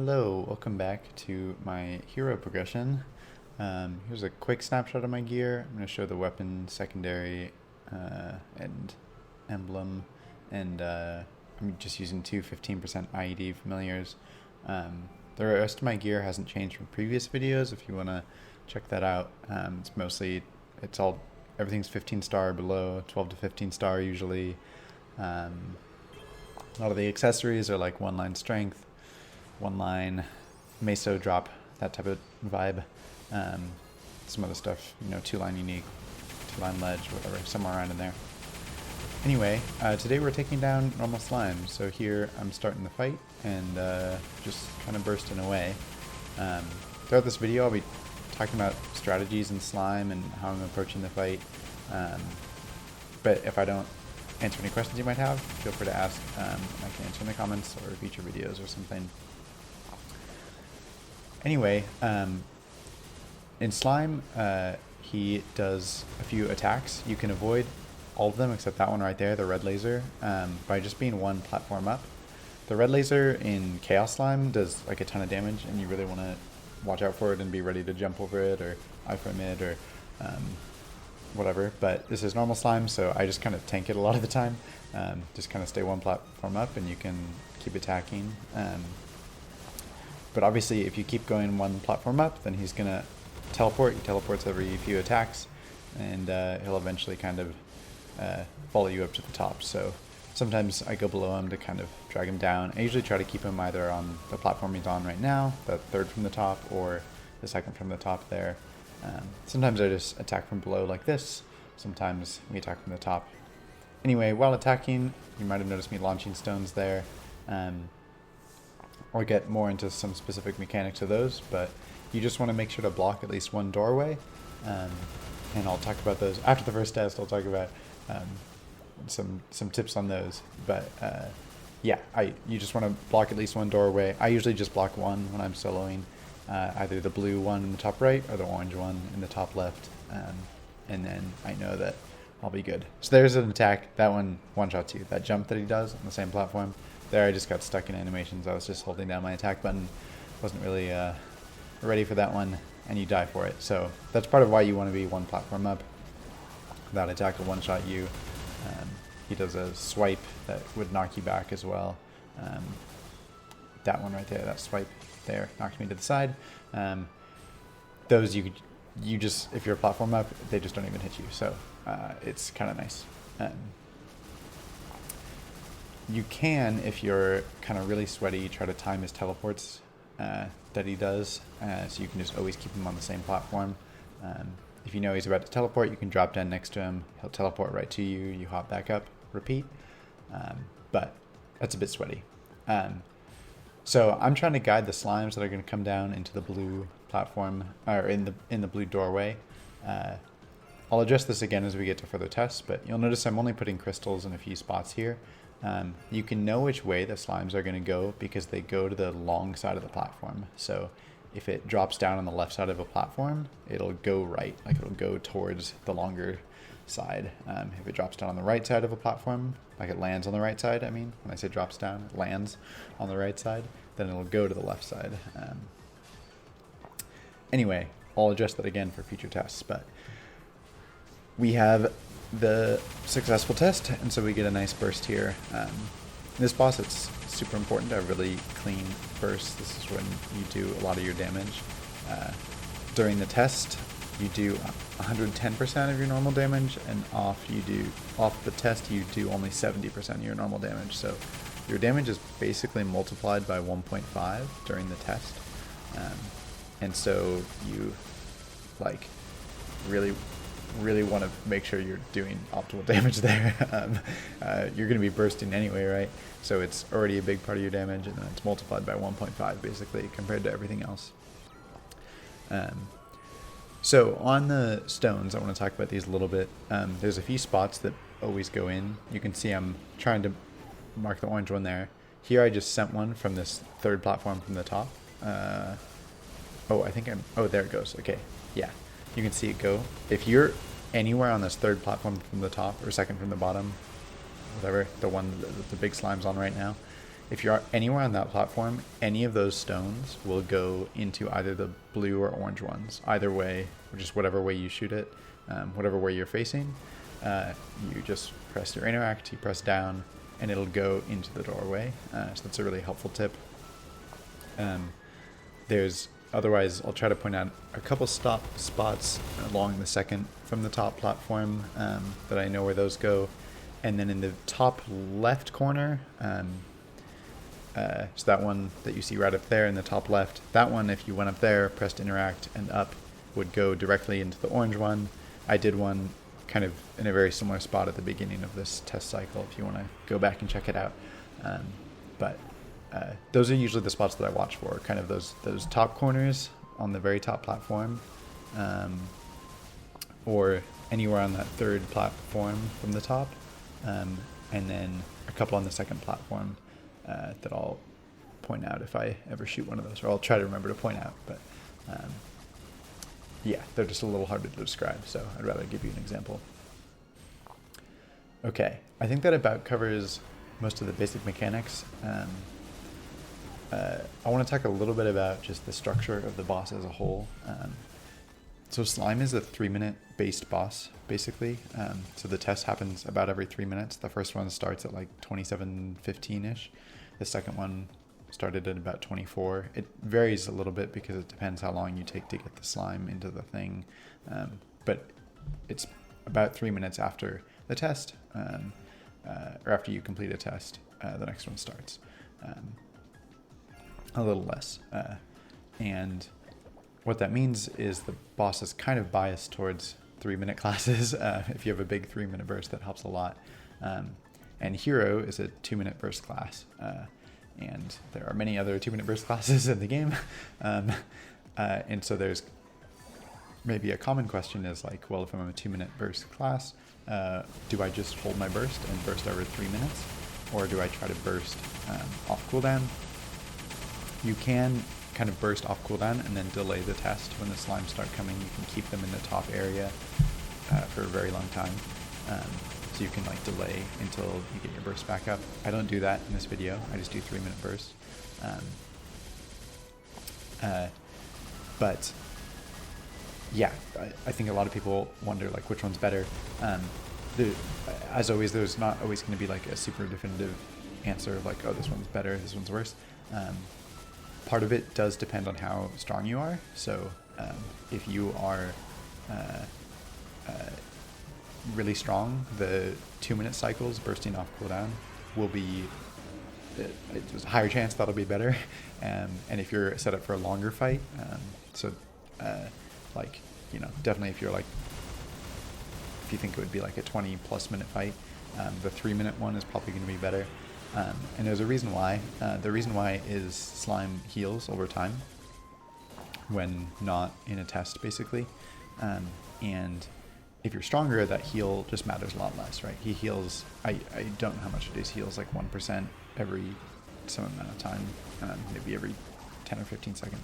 Hello, welcome back to my hero progression. Here's a quick snapshot of my gear. I'm going to show the weapon, secondary, and emblem, and I'm just using two 15% IED familiars. The rest of my gear hasn't changed from previous videos. If you want to check that out, everything's 15 star below, 12 to 15 star usually. A lot of the accessories are like one line strength, one line meso drop, that type of vibe. Some other stuff, two line unique, two line ledge, whatever, somewhere around in there. Anyway, today we're taking down normal slime. So here I'm starting the fight and just kind of bursting away. Throughout this video I'll be talking about strategies in slime and how I'm approaching the fight. But if I don't answer any questions you might have, feel free to ask. I can answer in the comments or future videos or something. Anyway, in slime, he does a few attacks. You can avoid all of them except that one right there, the red laser, by just being one platform up. The red laser in Chaos Slime does like a ton of damage, and you really want to watch out for it and be ready to jump over it or iframe it or whatever. But this is normal slime, so I just kind of tank it a lot of the time. Just kind of stay one platform up and you can keep attacking. But obviously if you keep going one platform up, then he's going to teleport. He teleports every few attacks, and he'll eventually kind of follow you up to the top. So sometimes I go below him to kind of drag him down. I usually try to keep him either on the platform he's on right now, the third from the top, or the second from the top there. Sometimes I just attack from below like this. Sometimes we attack from the top. Anyway, while attacking, you might have noticed me launching stones there. I'll get more into some specific mechanics of those, but you just want to make sure to block at least one doorway. And I'll talk about those after the first test. I'll talk about some tips on those. But yeah, you just want to block at least one doorway. I usually just block one when I'm soloing, either the blue one in the top right or the orange one in the top left, and then I know that I'll be good. So there's an attack. That one shot you. That jump that he does on the same platform. There I just got stuck in animations. I was just holding down my attack button. Wasn't really ready for that one, and you die for it. So that's part of why you want to be one platform up. That attack will one-shot you. He does a swipe that would knock you back as well. That one right there, that swipe there, knocked me to the side. Those you just, if you're a platform up, they just don't even hit you. So it's kind of nice. You can, if you're kind of really sweaty, try to time his teleports that he does, so you can just always keep him on the same platform. If you know he's about to teleport, you can drop down next to him. He'll teleport right to you. You hop back up, repeat. But that's a bit sweaty. So I'm trying to guide the slimes that are going to come down into the blue platform, or in the blue doorway. I'll address this again as we get to further tests, but you'll notice I'm only putting crystals in a few spots here. You can know which way the slimes are going to go because they go to the long side of the platform. So if it drops down on the left side of a platform, it'll go right, like it'll go towards the longer side. If it drops down on the right side of a platform, like it lands on the right side, I mean, when I say drops down, it lands on the right side, then it'll go to the left side. Anyway, I'll address that again for future tests, but we have the successful test, and so we get a nice burst here. This boss, it's super important to have really clean bursts. This is when you do a lot of your damage. During the test, you do 110% of your normal damage, and off the test you do only 70% of your normal damage. So your damage is basically multiplied by 1.5 during the test, and so you like really want to make sure you're doing optimal damage there. You're going to be bursting anyway, right? So it's already a big part of your damage, and then it's multiplied by 1.5 basically compared to everything else. So on the stones, I want to talk about these a little bit. There's a few spots that always go in. You can see I'm trying to mark the orange one there. Here I just sent one from this third platform from the top. Oh, there it goes. Okay, yeah. You can see it go. If you're anywhere on this third platform from the top or second from the bottom, whatever, the one that the big slime's on right now, if you're anywhere on that platform, any of those stones will go into either the blue or orange ones. Either way, or just whatever way you shoot it, whatever way you're facing, you just press your interact, you press down, and it'll go into the doorway. So that's a really helpful tip. Otherwise, I'll try to point out a couple spots along the second from the top platform that I know where those go. And then in the top left corner, so that one that you see right up there in the top left, that one, if you went up there, pressed interact and up, would go directly into the orange one. I did one kind of in a very similar spot at the beginning of this test cycle if you want to go back and check it out. But those are usually the spots that I watch for, kind of those top corners on the very top platform, or anywhere on that third platform from the top, and then a couple on the second platform that I'll point out if I ever shoot one of those, or I'll try to remember to point out. But yeah, they're just a little harder to describe, so I'd rather give you an example. Okay, I think that about covers most of the basic mechanics. I want to talk a little bit about just the structure of the boss as a whole. So Slime is a 3-minute based boss, basically. So the test happens about every 3 minutes. The first one starts at like 27:15-ish. The second one started at about 24. It varies a little bit because it depends how long you take to get the slime into the thing. But it's about 3 minutes after the test, or after you complete a test, the next one starts. A little less. And what that means is the boss is kind of biased towards 3-minute classes. If you have a big 3-minute burst, that helps a lot. And Hero is a 2-minute burst class. And there are many other 2-minute burst classes in the game. And so there's maybe a common question is like, well, if I'm a 2-minute burst class, do I just hold my burst and burst over 3 minutes? Or do I try to burst off cooldown? You can kind of burst off cooldown and then delay the test. When the slimes start coming, you can keep them in the top area for a very long time. So you can like delay until you get your burst back up. I don't do that in this video. I just do 3-minute bursts. But yeah, I think a lot of people wonder like which one's better. As always, there's not always going to be like a super definitive answer of like, oh, this one's better, this one's worse. Part of it does depend on how strong you are. So if you are really strong, the 2-minute cycles bursting off cooldown will be, there's a higher chance that'll be better. And if you're set up for a longer fight, like, you know, definitely if you're like, if you think it would be like a 20+ minute fight, the 3-minute one is probably going to be better. And there's a reason why. The reason why is slime heals over time when not in a test, basically. And if you're stronger, that heal just matters a lot less, right? He heals, I don't know how much it is, he heals like 1% every some amount of time, maybe every 10 or 15 seconds.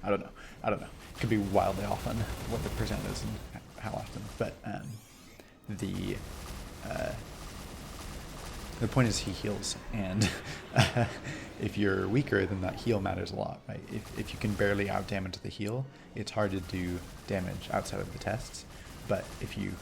I don't know. It could be wildly off on what the percent is and how often. But the point is he heals, and if you're weaker, then that heal matters a lot, right? If you can barely out-damage the heal, it's hard to do damage outside of the tests. But if you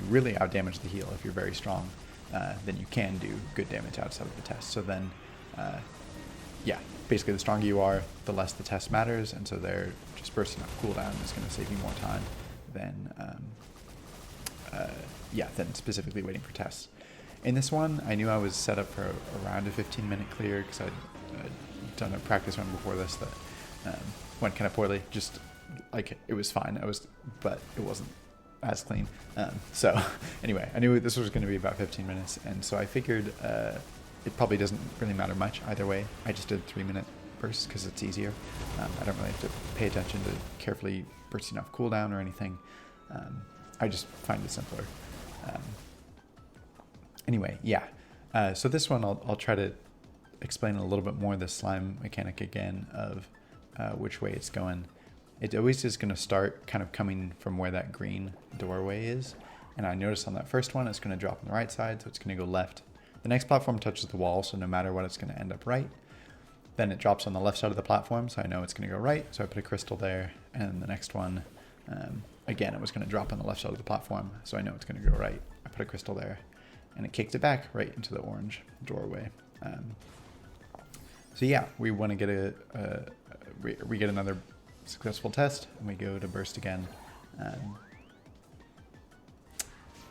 really out-damage the heal, if you're very strong, then you can do good damage outside of the test. So then, yeah, basically the stronger you are, the less the test matters, and so they're just bursting off cooldown is going to save you more time than than specifically waiting for tests. In this one, I knew I was set up for around a 15-minute clear because I'd done a practice run before this that went kind of poorly. Just like it was fine, but it wasn't as clean. So anyway, I knew this was going to be about 15 minutes, and so I figured it probably doesn't really matter much either way. I just did 3-minute bursts because it's easier. I don't really have to pay attention to carefully bursting off cooldown or anything. I just find it simpler. Anyway, yeah. So this one, I'll try to explain a little bit more the slime mechanic again of which way it's going. It always is going to start kind of coming from where that green doorway is. And I noticed on that first one, it's going to drop on the right side, so it's going to go left. The next platform touches the wall, so no matter what, it's going to end up right. Then it drops on the left side of the platform, so I know it's going to go right. So I put a crystal there, and the next one, again, it was going to drop on the left side of the platform, so I know it's going to go right. I put a crystal there, and it kicked it back right into the orange doorway. So yeah, we want to get we get another successful test, and we go to burst again.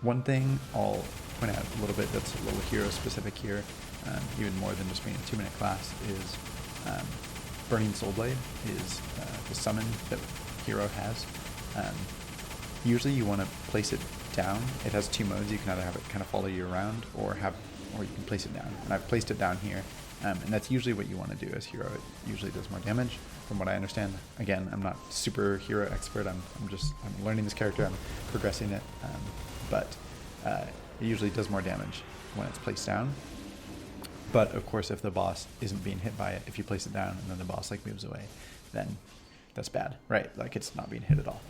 One thing I'll point out a little bit that's a little hero specific here, even more than just being a 2-minute class, is Burning Soul Blade is the summon that hero has. Usually you want to place it down. It has 2 modes. You can either have it kind of follow you around, or you can place it down. And I've placed it down here, and that's usually what you want to do as hero. It usually does more damage, from what I understand. Again, I'm not super hero expert. I'm learning this character. I'm progressing it, but it usually does more damage when it's placed down. But of course, if the boss isn't being hit by it, if you place it down and then the boss like moves away, then that's bad, right? Like it's not being hit at all.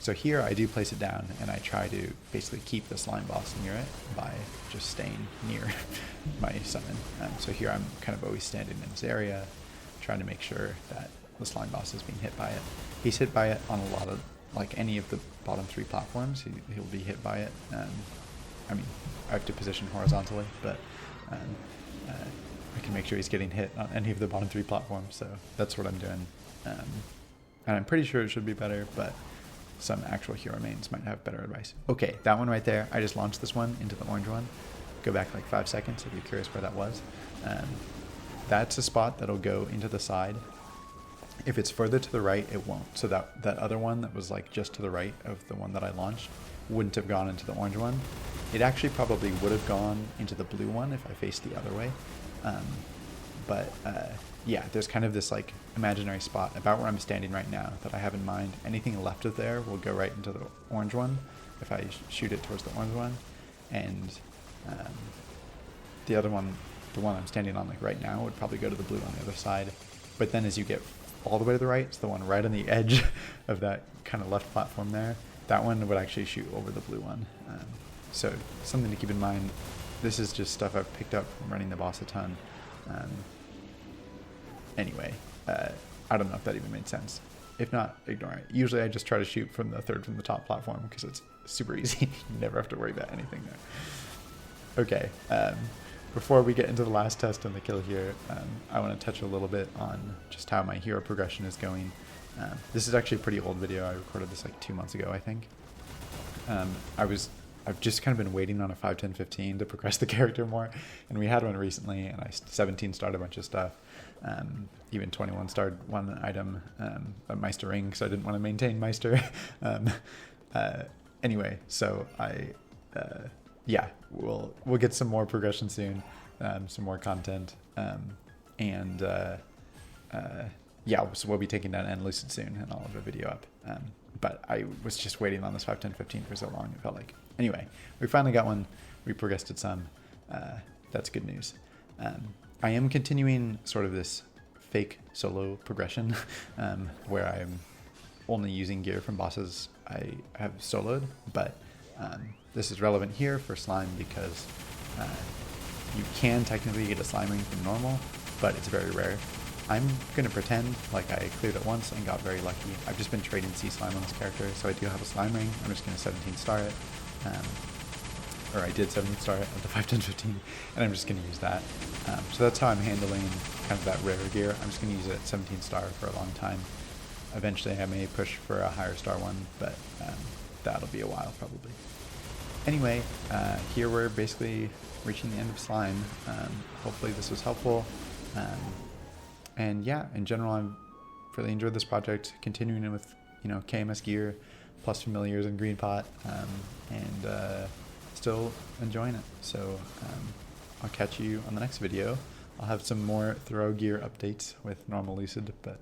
So here I do place it down, and I try to basically keep the slime boss near it by just staying near my summon. So here I'm kind of always standing in this area, trying to make sure that the slime boss is being hit by it. He's hit by it on a lot of, like any of the bottom 3 platforms, he'll be hit by it. I mean, I have to position horizontally, but I can make sure he's getting hit on any of the bottom 3 platforms, so that's what I'm doing. And I'm pretty sure it should be better, but some actual hero mains might have better advice. Okay, that one right there, I just launched this one into the orange one. Go back like 5 seconds if you're curious where that was. That's a spot that'll go into the side. If it's further to the right, it won't. So that other one that was like just to the right of the one that I launched wouldn't have gone into the orange one. It actually probably would have gone into the blue one if I faced the other way. Yeah, there's kind of this like imaginary spot about where I'm standing right now that I have in mind. Anything left of there will go right into the orange one if I shoot it towards the orange one. And the other one, the one I'm standing on like right now, would probably go to the blue on the other side. But then as you get all the way to the right, it's the one right on the edge of that kind of left platform there. That one would actually shoot over the blue one. So something to keep in mind. This is just stuff I've picked up from running the boss a ton. Anyway, I don't know if that even made sense. If not, ignore it. Usually I just try to shoot from the third from the top platform because it's super easy. You never have to worry about anything there. Okay, before we get into the last test and the kill here, I want to touch a little bit on just how my hero progression is going. This is actually a pretty old video. I recorded this like 2 months ago, I think. I've just kind of been waiting on a 5, 10, 15 to progress the character more, and we had one recently, and I 17 started a bunch of stuff. Even 21 started one item, a Meister ring, because I didn't want to maintain Meister. Anyway, so yeah, we'll get some more progression soon, some more content, yeah, so we'll be taking down End Lucid soon, and I'll have a video up. But I was just waiting on this 5, 10, 15 for so long, it felt like. Anyway, we finally got one. We progressed it some. That's good news. I am continuing sort of this fake solo progression where I'm only using gear from bosses I have soloed, but this is relevant here for slime because you can technically get a slime ring from normal, but it's very rare. I'm going to pretend like I cleared it once and got very lucky. I've just been trading sea slime on this character, so I do have a slime ring. I'm just going to 17 star it. Or I did 17 star it at the 5, 10, 15, and I'm just going to use that. So that's how I'm handling kind of that rare gear. I'm just going to use it at 17 star for a long time. Eventually I may push for a higher star one, but that'll be a while probably. Anyway, here we're basically reaching the end of slime. Hopefully this was helpful. And yeah, in general, I've really enjoyed this project, continuing with, KMS gear, plus familiars and green pot, and still enjoying it. So I'll catch you on the next video. I'll have some more throw gear updates with normal Lucid, but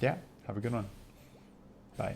yeah, have a good one. Bye.